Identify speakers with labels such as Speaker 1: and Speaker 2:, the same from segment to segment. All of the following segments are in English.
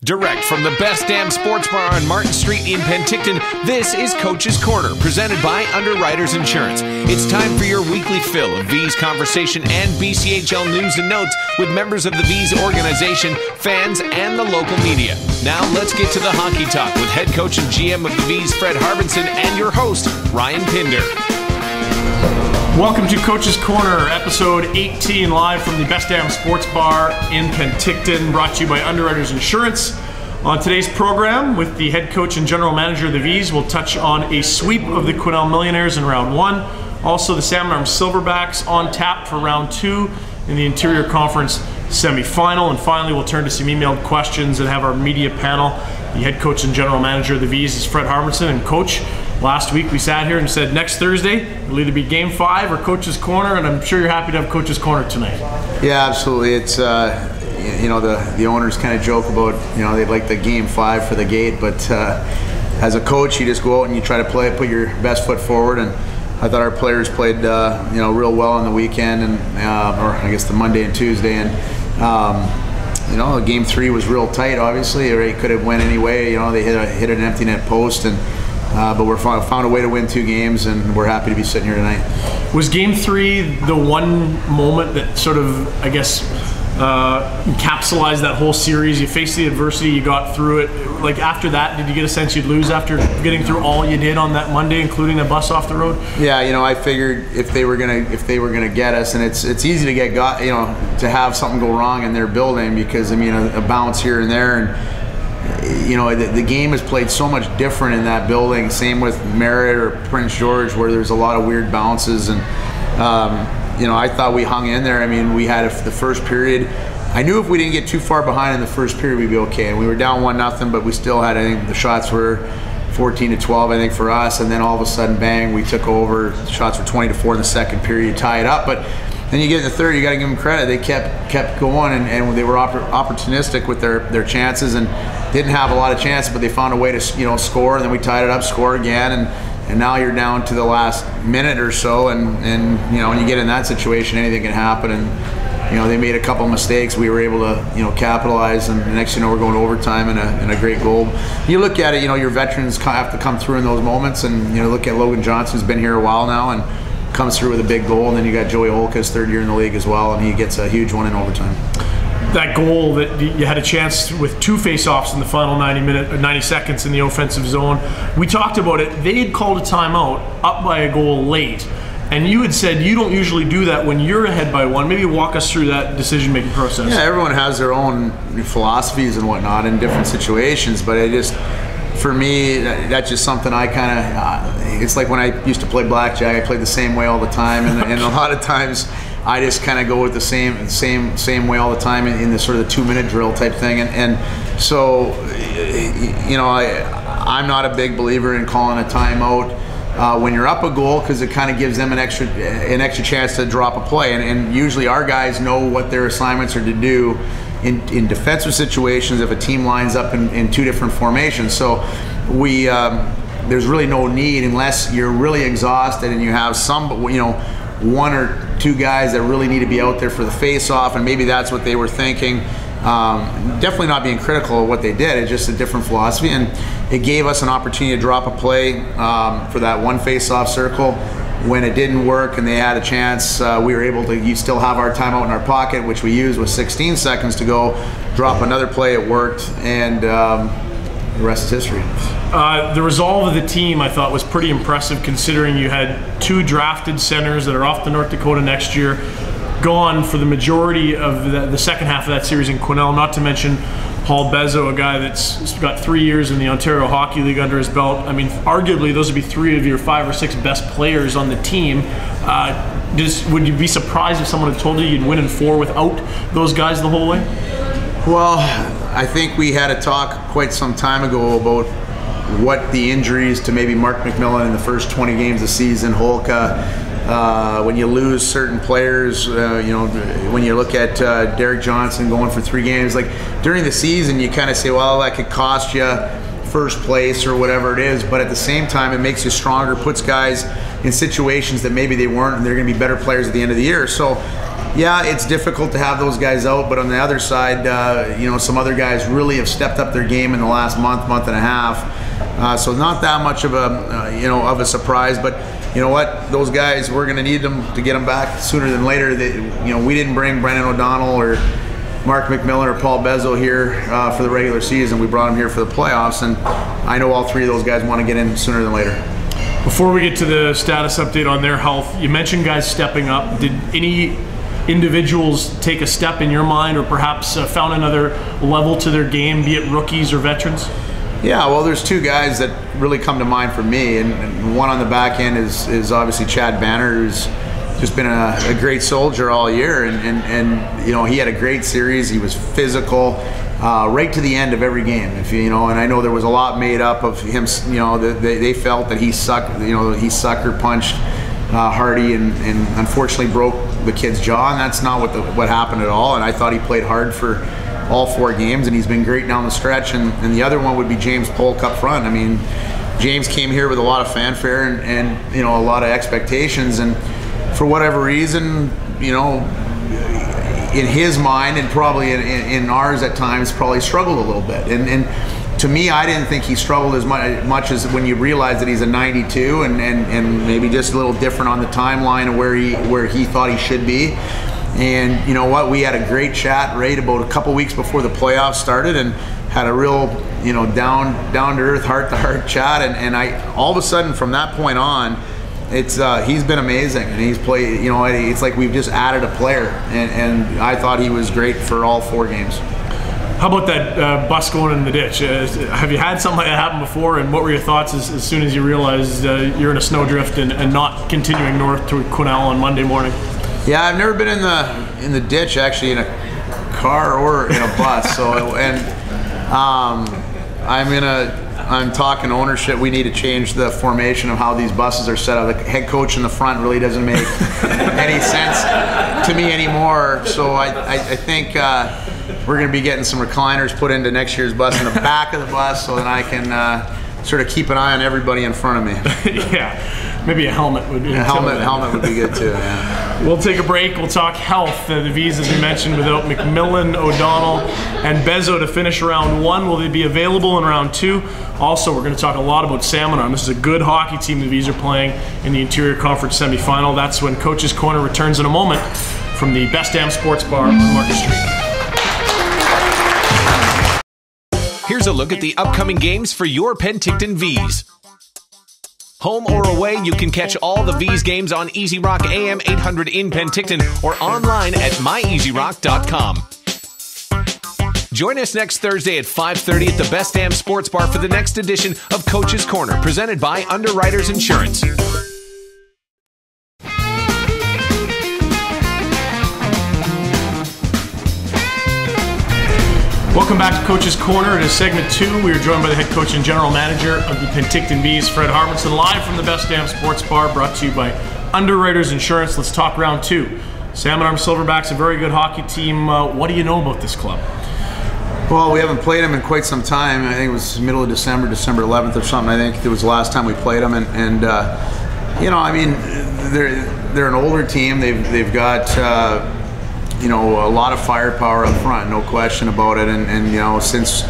Speaker 1: Direct from the Best Damn Sports Bar on Martin Street in Penticton, this is Coach's Corner, presented by Underwriters Insurance. It's time for your weekly fill of V's conversation and BCHL news and notes with members of the V's organization, fans, and the local media. Now let's get to the hockey talk with head coach and GM of the V's, Fred Harbinson, and your host, Ryan Pinder.
Speaker 2: Welcome to Coach's Corner, episode 18, live from the Best Damn Sports Bar in Penticton, brought to you by Underwriters Insurance. On today's program, with the head coach and general manager of the V's, we'll touch on a sweep of the Quesnel Millionaires in round one. Also, the Salmon Arms Silverbacks on tap for round two in the Interior Conference semifinal. And finally, we'll turn to some emailed questions and have our media panel. The head coach and general manager of the V's is Fred Harbinson. And Coach, last week we sat here and said next Thursday it'll either be Game 5 or Coach's Corner, and I'm sure you're happy to have Coach's Corner tonight.
Speaker 3: Yeah, absolutely. It's the owners kind of joke about they'd like the Game 5 for the gate, but as a coach you just go out and you try to put your best foot forward, and I thought our players played real well on the weekend, and or I guess the Monday and Tuesday, and Game 3 was real tight. Obviously, it could have went any way. They hit an empty net post, and but we found a way to win 2 games, and we're happy to be sitting here tonight.
Speaker 2: Was Game 3 the one moment that sort of, I guess, encapsulized that whole series? You faced the adversity, you got through it. Like, after that, did you get a sense you'd lose after getting through all you did on that Monday, including the bus off the road? Yeah,
Speaker 3: I figured if they were gonna get us, and it's easy to get to have something go wrong in their building, because a bounce here and there, and the game is played so much different in that building. Same with Merritt or Prince George, where there's a lot of weird bounces, and I thought we hung in there. We had the first period. I knew if we didn't get too far behind in the first period, we'd be okay. And we were down 1-0, but we still had, I think the shots were 14-12, I think, for us. And then all of a sudden, bang, we took over. The shots were 20-4 in the second period, tie it up. But then you get in the third, you got to give them credit. They kept going, and they were opportunistic with their chances, and didn't have a lot of chances, but they found a way to score. And then we tied it up, score again, and now you're down to the last minute or so, and when you get in that situation, anything can happen. And they made a couple mistakes. We were able to capitalize, and the next we're going to overtime and a great goal. You look at it, your veterans have to come through in those moments, and look at Logan Johnson, who's been here a while now, and comes through with a big goal. And then you got Joey Holka's third year in the league as well, and he gets a huge one in overtime.
Speaker 2: That goal that you had a chance with 2 face-offs in the final 90 seconds in the offensive zone. We talked about it. They had called a timeout up by a goal late, and you had said you don't usually do that when you're ahead by 1. Maybe walk us through that decision-making process.
Speaker 3: Yeah, everyone has their own philosophies and whatnot in different situations, but for me, that's just something I kind of, it's like when I used to play blackjack, I played the same way all the time, and a lot of times I just kind of go with the same way all the time in the sort of the 2-minute drill type thing, and so I'm not a big believer in calling a timeout when you're up a goal, because it kind of gives them an extra chance to drop a play, and usually our guys know what their assignments are to do in defensive situations if a team lines up in 2 different formations. So there's really no need, unless you're really exhausted and you have one or 2 guys that really need to be out there for the face-off, and maybe that's what they were thinking. Definitely not being critical of what they did. It's just a different philosophy, and it gave us an opportunity to drop a play for that one face-off circle. When it didn't work and they had a chance, we were able to still have our timeout in our pocket, which we used with 16 seconds to go, drop another play. It worked, and the rest is history.
Speaker 2: The resolve of the team, I thought, was pretty impressive, considering you had 2 drafted centers that are off to North Dakota next year, gone for the majority of the second half of that series in Quesnel, not to mention Paul Bezo, a guy that's got 3 years in the Ontario Hockey League under his belt. Arguably, those would be 3 of your 5 or 6 best players on the team. Would you be surprised if someone had told you you'd win in 4 without those guys the whole way?
Speaker 3: Well, I think we had a talk quite some time ago about what the injuries to maybe Mark McMillan in the first 20 games of the season, Holka, when you lose certain players, when you look at Derek Johnson going for 3 games, like during the season, you kind of say, well, that could cost you first place or whatever it is, but at the same time, it makes you stronger, puts guys in situations that maybe they weren't, and they're going to be better players at the end of the year. So Yeah, it's difficult to have those guys out, but on the other side, some other guys really have stepped up their game in the last month and a half. So not that much of a surprise, but you know what? Those guys, we're going to need them to get them back sooner than later. We didn't bring Brendan O'Donnell or Mark McMillan or Paul Bezzo here for the regular season. We brought them here for the playoffs, and I know all three of those guys want to get in sooner than later.
Speaker 2: Before we get to the status update on their health, you mentioned guys stepping up. Did any individuals take a step in your mind, or perhaps found another level to their game, be it rookies or veterans?
Speaker 3: Yeah, well, there's two guys that really come to mind for me, and one on the back end is obviously Chad Banner, who's just been a great soldier all year, and he had a great series. He was physical right to the end of every game. And I know there was a lot made up of him. They felt that he he sucker punched Hardy and unfortunately broke the kid's jaw, and that's not what happened at all. And I thought he played hard for all 4 games, and he's been great down the stretch. And the other one would be James Polk up front. I mean, James came here with a lot of fanfare and a lot of expectations, and for whatever reason, in his mind and probably in ours at times, probably struggled a little bit. And to me, I didn't think he struggled as much as when you realize that he's a 92 and maybe just a little different on the timeline of where he thought he should be. And you know what? We had a great chat right about a couple weeks before the playoffs started, and had a real down to earth, heart to heart chat. And I all of a sudden from that point on, he's been amazing, and he's played. It's like we've just added a player, and I thought he was great for all 4 games.
Speaker 2: How about that bus going in the ditch? Have you had something like that happen before, and what were your thoughts as soon as you realized you're in a snowdrift and not continuing north to Quesnel on Monday morning?
Speaker 3: Yeah, I've never been in the ditch actually in a car or in a bus. So I'm talking ownership. We need to change the formation of how these buses are set up. The head coach in the front really doesn't make any sense to me anymore. So I think we're going to be getting some recliners put into next year's bus in the back of the bus, so that I can sort of keep an eye on everybody in front of me.
Speaker 2: Yeah, maybe a helmet would be.
Speaker 3: Helmet would be good too. Yeah.
Speaker 2: We'll take a break. We'll talk health. The V's, as we mentioned, without McMillan, O'Donnell, and Bezzo to finish round 1. Will they be available in round 2? Also, we're going to talk a lot about Salmon Arm. This is a good hockey team the V's are playing in the Interior Conference semifinal. That's when Coach's Corner returns in a moment from the Best Damn Sports Bar on Market Street.
Speaker 1: Here's a look at the upcoming games for your Penticton V's. Home or away, you can catch all the V's games on Easy Rock AM 800 in Penticton or online at myeasyrock.com. Join us next Thursday at 5:30 at the Best Damn Sports Bar for the next edition of Coach's Corner, presented by Underwriters Insurance.
Speaker 2: Welcome back to Coach's Corner. It is segment 2. We are joined by the head coach and general manager of the Penticton V's, Fred Harmanson, live from the Best Damn Sports Bar, brought to you by Underwriters Insurance. Let's talk round 2. Salmon Arm Silverbacks, a very good hockey team. What do you know about this club?
Speaker 3: Well, we haven't played them in quite some time. I think it was middle of December 11th or something. I think it was the last time we played them. And I mean, they're an older team. They've got a lot of firepower up front, no question about it. And since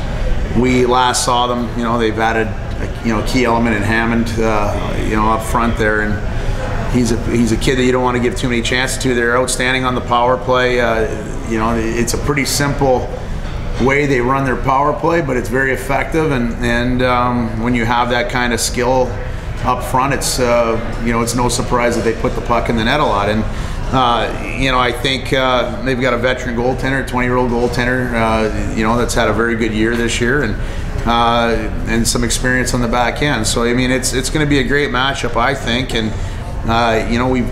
Speaker 3: we last saw them, they've added a key element in Hammond, up front there, and he's a kid that you don't want to give too many chances to. They're outstanding on the power play. It's a pretty simple way they run their power play, but it's very effective. And when you have that kind of skill up front, it's no surprise that they put the puck in the net a lot. And I think they've got a veteran goaltender, 20-year-old goaltender, that's had a very good year this year, and some experience on the back end. So I mean, it's going to be a great matchup, I think. And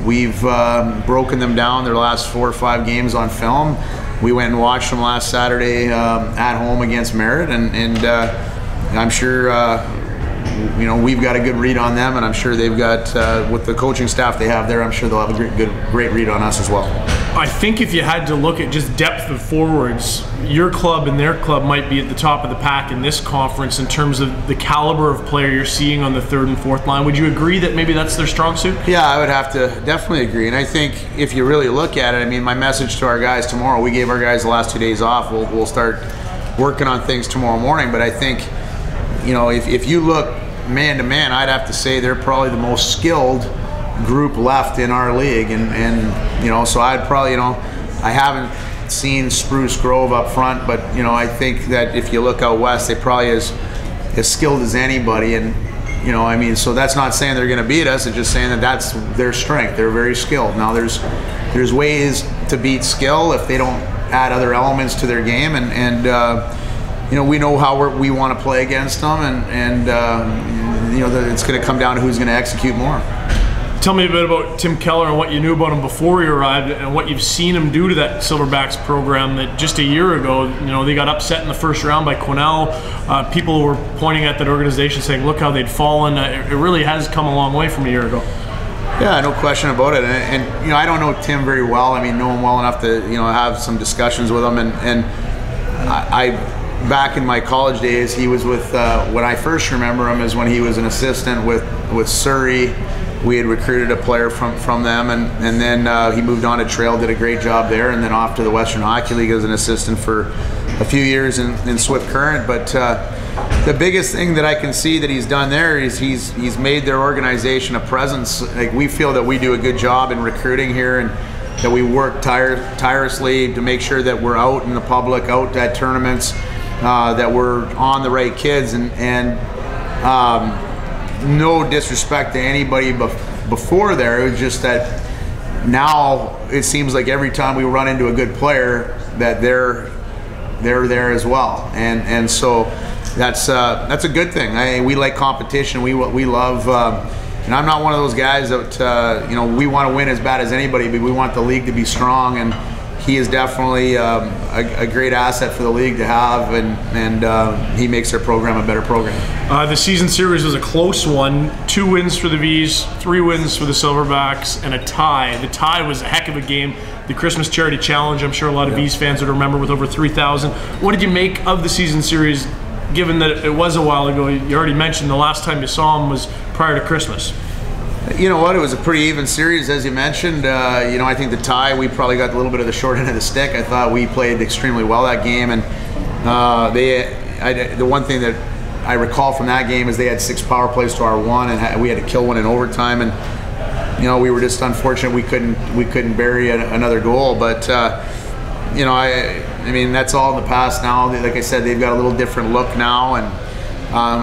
Speaker 3: we've broken them down their last 4 or 5 games on film. We went and watched them last Saturday at home against Merritt, and I'm sure we've got a good read on them, and I'm sure they've got with the coaching staff they have there. I'm sure they'll have a great read on us as well.
Speaker 2: I think if you had to look at just depth of forwards, your club and their club might be at the top of the pack in this conference in terms of the caliber of player you're seeing on the third and fourth line. Would you agree that maybe that's their strong suit?
Speaker 3: Yeah, I would have to definitely agree. And I think if you really look at it, I mean, my message to our guys tomorrow, we gave our guys the last 2 days off. We'll start working on things tomorrow morning. But I think, if you look man to man, I'd have to say they're probably the most skilled group left in our league, and so I'd probably, I haven't seen Spruce Grove up front, but I think that if you look out west, they probably as skilled as anybody, and so that's not saying they're going to beat us. It's just saying that that's their strength. They're very skilled. Now there's ways to beat skill if they don't add other elements to their game, and we know how we want to play against them, and it's going to come down to who's going to execute more.
Speaker 2: Tell me a bit about Tim Keller and what you knew about him before he arrived, and what you've seen him do to that Silverbacks program that just a year ago, they got upset in the first round by Quesnel. People were pointing at that organization saying, look how they'd fallen. It really has come a long way from a year ago.
Speaker 3: Yeah, no question about it. And I don't know Tim very well. I mean, know him well enough to, have some discussions with him. And I back in my college days, he was with, when I first remember him is when he was an assistant with Surrey. We had recruited a player from them, and then he moved on to Trail, did a great job there, and then off to the Western Hockey League as an assistant for a few years in Swift Current. But the biggest thing that I can see that he's done there is he's made their organization a presence. Like, we feel that we do a good job in recruiting here, and that we work tirelessly to make sure that we're out in the public, out at tournaments, that we're on the right kids, and no disrespect to anybody before there. It was just that now it seems like every time we run into a good player that they're there as well, and so that's a good thing. We like competition. We love, and I'm not one of those guys that we want to win as bad as anybody, but we want the league to be strong, and he is definitely a great asset for the league to have, and he makes their program a better program.
Speaker 2: The season series was a close one. 2 wins for the Vs, 3 wins for the Silverbacks, and a tie. The tie was a heck of a game. The Christmas Charity Challenge, I'm sure a lot of Vs fans would remember, with over 3,000. What did you make of the season series, given that it was a while ago? You already mentioned the last time you saw him was prior to Christmas.
Speaker 3: You know what? It was a pretty even series, as you mentioned. I think the tie, we probably got a little bit of the short end of the stick. I thought we played extremely well that game, and the one thing that I recall from that game is they had 6 power plays to our 1, and we had to kill one in overtime, and we were just unfortunate we couldn't bury another goal. But I mean, that's all in the past now. Like I said, they've got a little different look now, and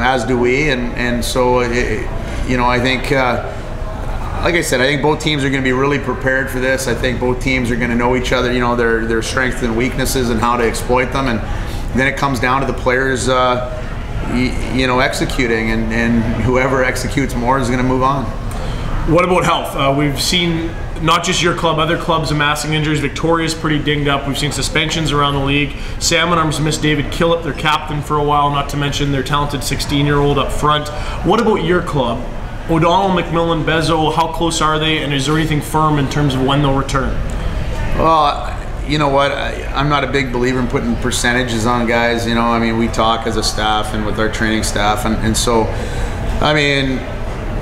Speaker 3: as do we, and so I think. Like I said, I think both teams are going to be really prepared for this. I think both teams are going to know each other, their strengths and weaknesses and how to exploit them. And then it comes down to the players, executing, and whoever executes more is going to move on.
Speaker 2: What about health? We've seen not just your club, other clubs amassing injuries. Victoria's pretty dinged up. We've seen suspensions around the league. Salmon Arms missed David Killip, their captain, for a while, not to mention their talented 16-year-old up front. What about your club? O'Donnell, McMillan, Bezo, how close are they, and is there anything firm in terms of when they'll return?
Speaker 3: Well, you know what? I'm not a big believer in putting percentages on guys. I mean, we talk as a staff and with our training staff, and so, I mean,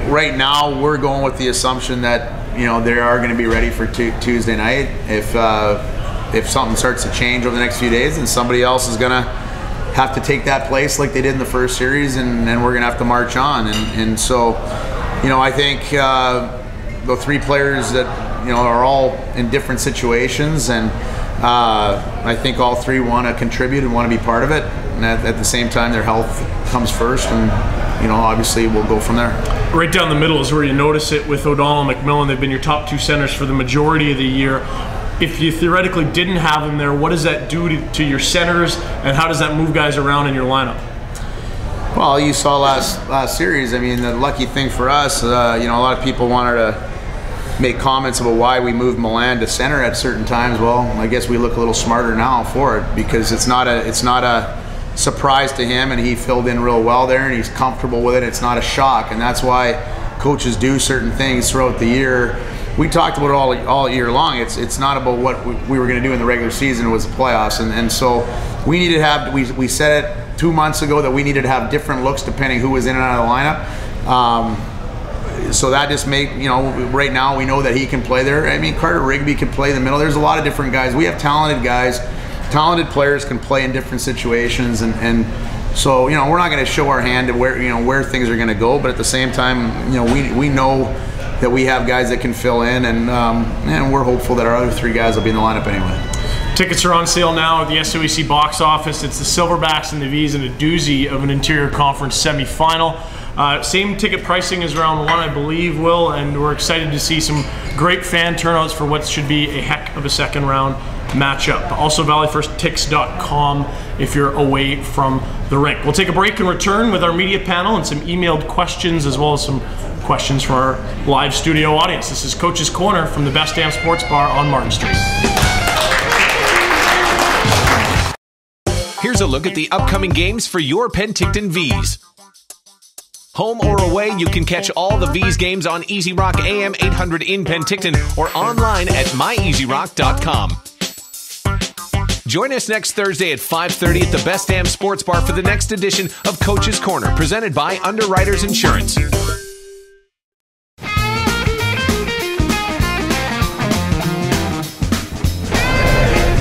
Speaker 3: right now we're going with the assumption that they are going to be ready for Tuesday night. If something starts to change over the next few days, then somebody else is going to have to take that place like they did in the first series, and we're going to have to march on. And so, I think the 3 players that are all in different situations, and I think all 3 want to contribute and want to be part of it. And at the same time, their health comes first, and obviously we'll go from there.
Speaker 2: Right down the middle is where you notice it with O'Donnell and McMillan. They've been your top 2 centers for the majority of the year. If you theoretically didn't have them there, what does that do to your centers, and how does that move guys around in your lineup?
Speaker 3: Well, you saw last series. I mean, the lucky thing for us, a lot of people wanted to make comments about why we moved Milan to center at certain times. Well, I guess we look a little smarter now for it, because it's not a surprise to him, and he filled in real well there, and he's comfortable with it. It's not a shock, and that's why coaches do certain things throughout the year. We talked about it all year long. It's not about what we were going to do in the regular season. It was the playoffs, and so we needed to have. We said it 2 months ago that we needed to have different looks depending who was in and out of the lineup. So that just made, right now we know that he can play there. I mean, Carter Rigby can play in the middle. There's a lot of different guys. We have talented guys. Talented players can play in different situations, and so we're not going to show our hand to where things are going to go. But at the same time, we know that we have guys that can fill in, and we're hopeful that our other 3 guys will be in the lineup anyway.
Speaker 2: Tickets are on sale now at the SOEC box office. It's the Silverbacks and the V's and a doozy of an interior conference semifinal. Same ticket pricing as round 1, I believe, Will, and we're excited to see some great fan turnouts for what should be a heck of a second round matchup. Also valleyfirsttix.com if you're away from the rink. We'll take a break and return with our media panel and some emailed questions, as well as some questions from our live studio audience. This is Coach's Corner from the Best Damn Sports Bar on Martin Street.
Speaker 1: Here's a look at the upcoming games for your Penticton V's. Home or away, you can catch all the V's games on Easy Rock AM 800 in Penticton or online at myeasyrock.com. Join us next Thursday at 5:30 at the Best Damn Sports Bar for the next edition of Coach's Corner, presented by Underwriters Insurance.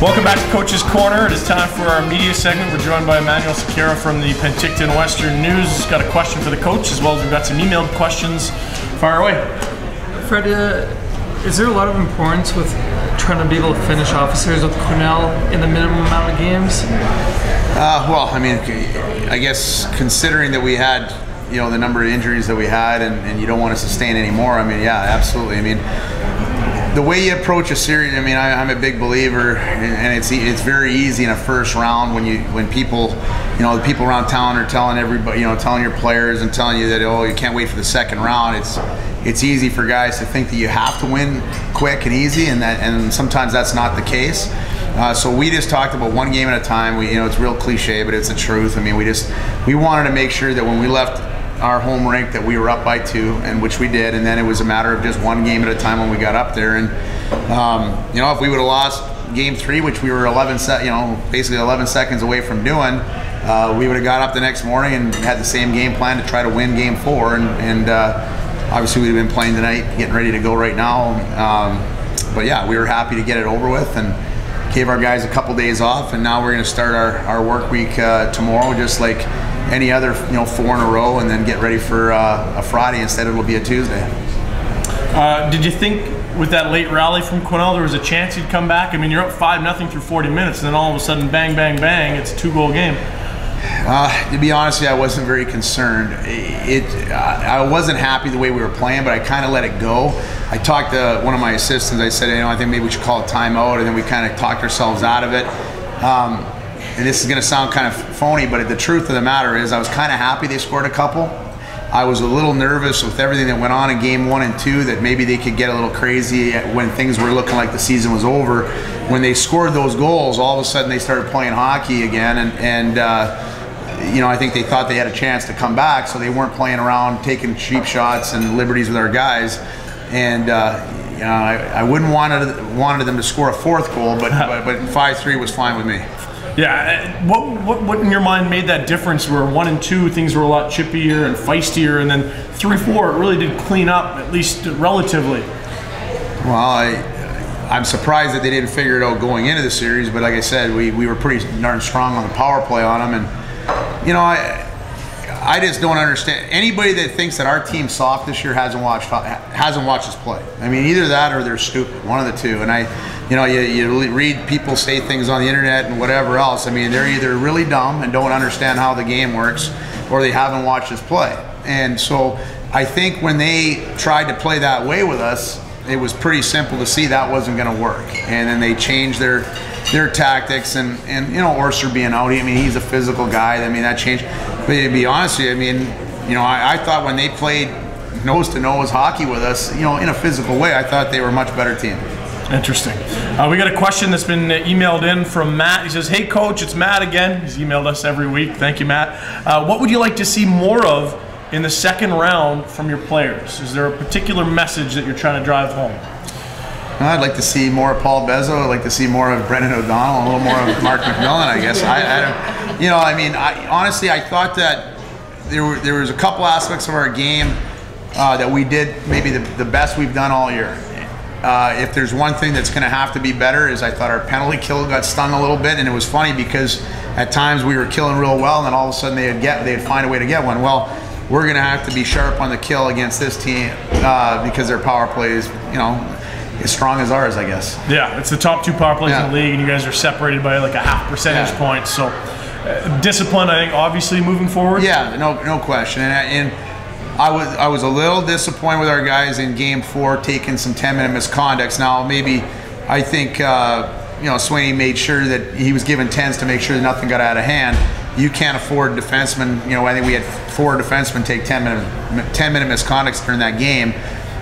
Speaker 2: Welcome back to Coach's Corner. It is time for our media segment. We're joined by Emmanuel Sequeira from the Penticton Western News. He's got a question for the coach, as well as we've got some emailed questions. Fire away.
Speaker 4: Fred, is there a lot of importance with trying to be able to finish officers with Quesnel in the minimum amount of games?
Speaker 3: Well, I mean, I guess considering that we had, the number of injuries that we had, and you don't want to sustain any more, I mean, yeah, absolutely. I mean, the way you approach a series, I mean, I'm a big believer, and it's very easy in a first round when people, the people around town are telling everybody, telling your players and telling you that, oh, you can't wait for the second round. It's easy for guys to think that you have to win quick and easy, and sometimes that's not the case. So we just talked about one game at a time. It's real cliche, but it's the truth. I mean, we wanted to make sure that when we left our home rink that we were up by 2, and which we did, and then it was a matter of just one game at a time when we got up there. And if we would have lost game 3, which we were basically 11 seconds away from doing, we would have got up the next morning and had the same game plan to try to win game 4, and obviously we'd have been playing tonight, getting ready to go right now. But yeah, we were happy to get it over with and gave our guys a couple days off, and now we're going to start our work week tomorrow, just like any other 4 in a row, and then get ready for a Friday. Instead it'll be a Tuesday.
Speaker 2: Did you think with that late rally from Quesnel there was a chance he'd come back? I mean, you're up 5-0 through 40 minutes, and then all of a sudden, bang, bang, bang, it's a 2-goal game.
Speaker 3: To be honest with you, I wasn't very concerned. I wasn't happy the way we were playing, but I kind of let it go. I talked to one of my assistants. I said, I think maybe we should call a timeout, and then we kind of talked ourselves out of it. And this is going to sound kind of phony, but the truth of the matter is I was kind of happy they scored a couple. I was a little nervous with everything that went on in game 1 and 2 that maybe they could get a little crazy when things were looking like the season was over. When they scored those goals, all of a sudden they started playing hockey again, and I think they thought they had a chance to come back, so they weren't playing around, taking cheap shots and liberties with our guys. And I wouldn't wanted them to score a 4th goal, but 5-3 was fine with me.
Speaker 2: Yeah, what in your mind made that difference where 1 and 2 things were a lot chippier and feistier, and then 3-4 it really did clean up, at least relatively?
Speaker 3: Well, I'm surprised that they didn't figure it out going into the series, but like I said, we were pretty darn strong on the power play on them, and I just don't understand anybody that thinks that our team's soft this year hasn't watched us play. I mean, either that or they're stupid, one of the two. And you read people say things on the internet and whatever else. I mean, they're either really dumb and don't understand how the game works, or they haven't watched us play. And so I think when they tried to play that way with us, it was pretty simple to see that wasn't going to work. And then they changed their tactics, and Orser being out, I mean, he's a physical guy. I mean, that changed. But to be honest with you, I mean, I thought when they played nose-to-nose hockey with us, in a physical way, I thought they were a much better team.
Speaker 2: Interesting. We got a question that's been emailed in from Matt. He says, "Hey coach, it's Matt again." He's emailed us every week. Thank you, Matt. What would you like to see more of in the second round from your players? Is there a particular message that you're trying to drive home?
Speaker 3: I'd like to see more of Paul Bezo. I'd like to see more of Brendan O'Donnell, a little more of Mark McMillan, I guess. Honestly, I thought that there was a couple aspects of our game that we did maybe the best we've done all year. If there's one thing that's going to have to be better is I thought our penalty kill got stung a little bit, and it was funny because at times we were killing real well, and then all of a sudden they'd find a way to get one. Well, we're going to have to be sharp on the kill against this team because their power play is, as strong as ours, I guess.
Speaker 2: Yeah, it's the top 2 power plays in the league, and you guys are separated by like a half percentage point. So discipline, I think, obviously moving forward.
Speaker 3: Yeah, no question. And I was a little disappointed with our guys in Game 4 taking some 10-minute misconducts. Now maybe I think Swaney made sure that he was given 10s to make sure that nothing got out of hand. You can't afford defensemen. I think we had 4 defensemen take 10-minute misconducts during that game.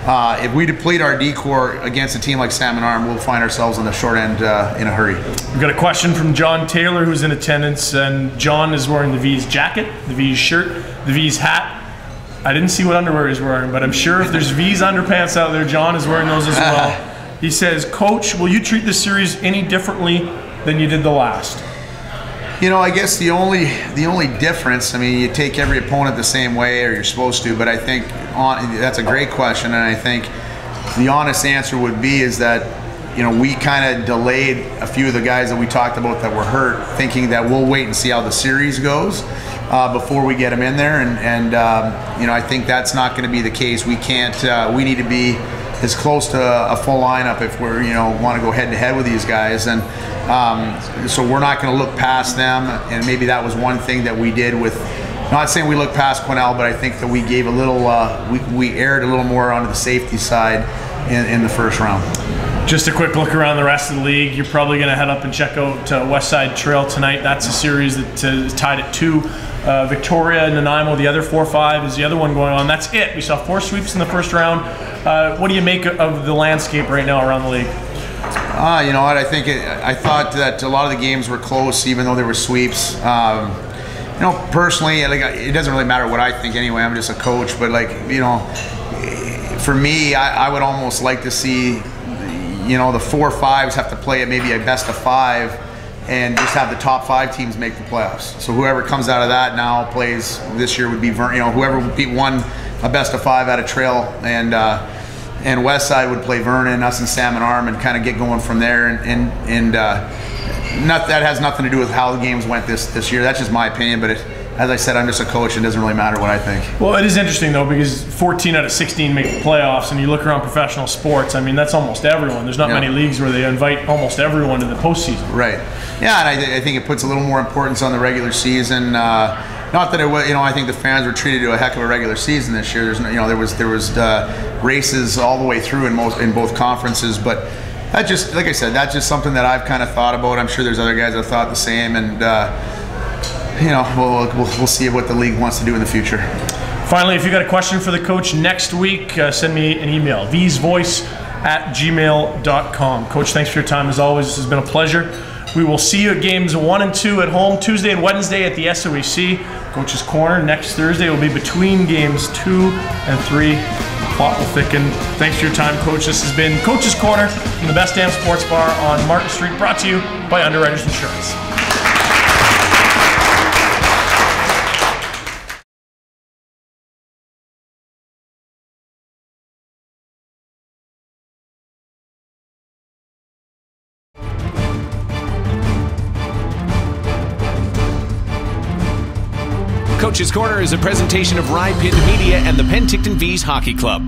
Speaker 3: If we deplete our D-core against a team like Salmon Arm, we'll find ourselves on the short end in a hurry.
Speaker 2: We've got a question from John Taylor, who's in attendance, and John is wearing the V's jacket, the V's shirt, the V's hat. I didn't see what underwear he's wearing, but I'm sure if there's V's underpants out there, John is wearing those as well. He says, "Coach, will you treat this series any differently than you did the last?"
Speaker 3: I guess the only difference, you take every opponent the same way, or you're supposed to, but I think that's a great question, and I think the honest answer would be is that, we kind of delayed a few of the guys that we talked about that were hurt, thinking that we'll wait and see how the series goes before we get them in there, and I think that's not going to be the case. We can't, we need to be as close to a full lineup if we're, want to go head to head with these guys, and so we're not going to look past them. And maybe that was one thing that we did with, not saying we looked past Quesnel, but I think that we gave a little, we erred a little more onto the safety side in the first round.
Speaker 2: Just a quick look around the rest of the league. You're probably going to head up and check out West Side Trail tonight. That's a series that is tied at 2. Victoria and Nanaimo, the other 4-5 is the other one going on. That's it. We saw 4 sweeps in the first round. What do you make of the landscape right now around the league?
Speaker 3: You know what? I thought that a lot of the games were close, even though there were sweeps. Personally, it doesn't really matter what I think anyway. I'm just a coach, but for me, I would almost like to see, the 4-5s have to play at maybe a best of 5, and just have the top 5 teams make the playoffs. So whoever comes out of that now plays. This year would be whoever won a best of 5 out of Trail, and Westside would play Vernon, us and Salmon Arm, and kind of get going from there. That has nothing to do with how the games went this year. That's just my opinion, but as I said, I'm just a coach. It doesn't really matter what I think.
Speaker 2: Well, it is interesting though, because 14 out of 16 make the playoffs, and you look around professional sports, that's almost everyone. There's not many leagues where they invite almost everyone to the postseason.
Speaker 3: Right. Yeah, and I think it puts a little more importance on the regular season. Not that it was, I think the fans were treated to a heck of a regular season this year. There was races all the way through in both conferences, but that just, like I said, that's just something that I've kind of thought about. I'm sure there's other guys that thought the same, and we'll see what the league wants to do in the future.
Speaker 2: Finally, if you got a question for the coach next week, send me an email, vsvoice@gmail.com. Coach, thanks for your time as always. This has been a pleasure. We will see you at games 1 and 2 at home, Tuesday and Wednesday at the SOEC. Coach's Corner next Thursday will be between games 2 and 3. The plot will thicken. Thanks for your time, Coach. This has been Coach's Corner from the Best Damn Sports Bar on Martin Street, brought to you by Underwriters Insurance.
Speaker 1: Coach's Corner is a presentation of Rye Pitt Media and the Penticton Vees Hockey Club.